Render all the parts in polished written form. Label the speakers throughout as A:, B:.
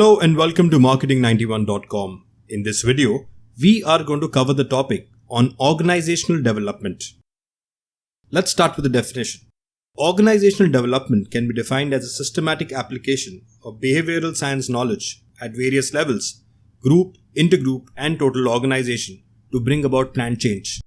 A: Hello and welcome to marketing91.com. In this video, we are going to cover the topic on organizational development. Let's start with the definition. Organizational development can be defined as a systematic application of behavioral science knowledge at various levels, group, intergroup, and total organization to bring about planned change.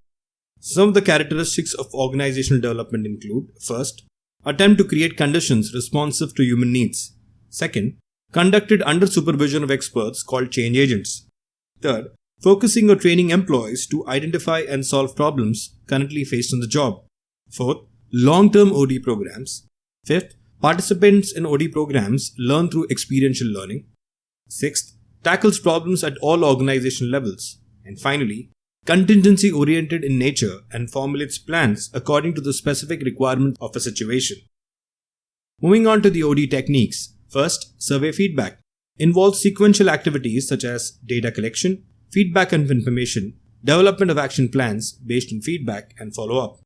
A: Some of the characteristics of organizational development include: first, attempt to create conditions responsive to human needs. Second, conducted under supervision of experts called change agents. Third, focusing or training employees to identify and solve problems currently faced on the job. Fourth, long-term OD programs. Fifth, participants in OD programs learn through experiential learning. Sixth, tackles problems at all organizational levels. And finally, contingency-oriented in nature and formulates plans according to the specific requirements of a situation. Moving on to the OD techniques. First, survey feedback involves sequential activities such as data collection, feedback of information, development of action plans based on feedback, and follow-up.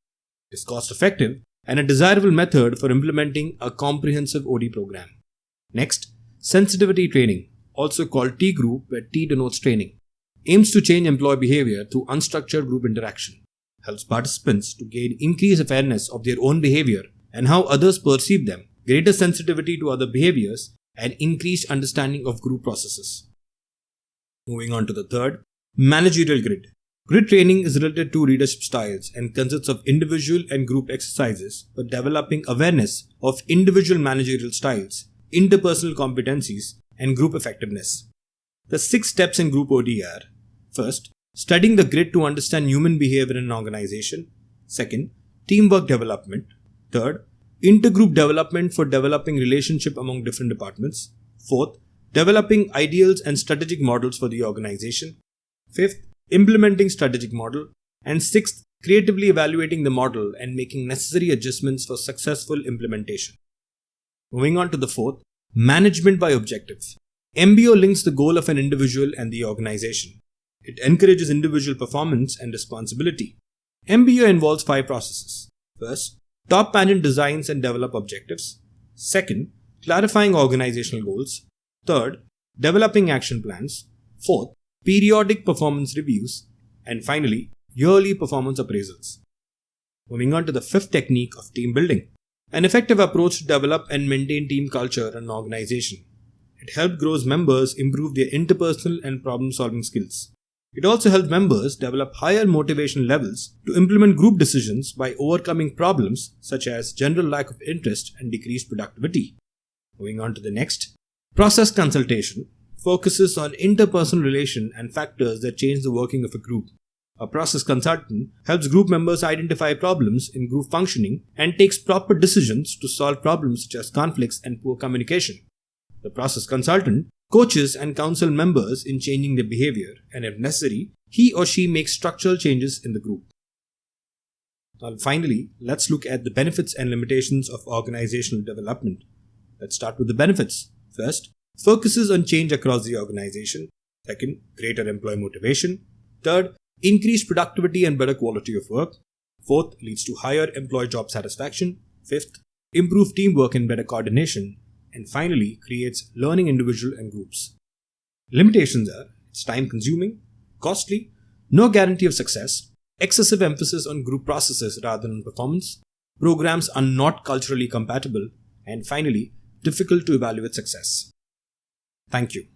A: It is cost-effective and a desirable method for implementing a comprehensive OD program. Next, sensitivity training, also called T-group, where T denotes training, aims to change employee behavior through unstructured group interaction, helps participants to gain increased awareness of their own behavior and how others perceive them, greater sensitivity to other behaviors, and increased understanding of group processes. Moving on to the third, Managerial Grid. Grid training is related to leadership styles and consists of individual and group exercises for developing awareness of individual managerial styles, interpersonal competencies, and group effectiveness. The 6 steps in group OD are: first, studying the grid to understand human behavior in an organization. Second, teamwork development. Third, intergroup development for developing relationship among different departments. Fourth, developing ideals and strategic models for the organization. Fifth, implementing strategic model. And sixth, creatively evaluating the model and making necessary adjustments for successful implementation. Moving on to the fourth, management by objectives. MBO links the goal of an individual and the organization. It encourages individual performance and responsibility. MBO involves 5 processes. First, top management designs and develop objectives. Second, clarifying organizational goals. Third, developing action plans. Fourth, periodic performance reviews. And finally, yearly performance appraisals. Moving on to the 5th technique of team building, an effective approach to develop and maintain team culture in an organization. It helps grows members improve their interpersonal and problem-solving skills. It also helps members develop higher motivation levels to implement group decisions by overcoming problems such as general lack of interest and decreased productivity. Moving on to the next, process consultation focuses on interpersonal relation and factors that change the working of a group. A process consultant helps group members identify problems in group functioning and takes proper decisions to solve problems such as conflicts and poor communication. The process consultant coaches and counsels members in changing their behavior, and if necessary, he or she makes structural changes in the group. Now finally, let's look at the benefits and limitations of organizational development. Let's start with the benefits. First, focuses on change across the organization. Second, greater employee motivation. Third, increased productivity and better quality of work. Fourth, leads to higher employee job satisfaction. Fifth, improved teamwork and better coordination. And finally, creates learning individual and groups. Limitations are: it's time consuming, costly, no guarantee of success, excessive emphasis on group processes rather than performance, programs are not culturally compatible, and finally, difficult to evaluate success. Thank you.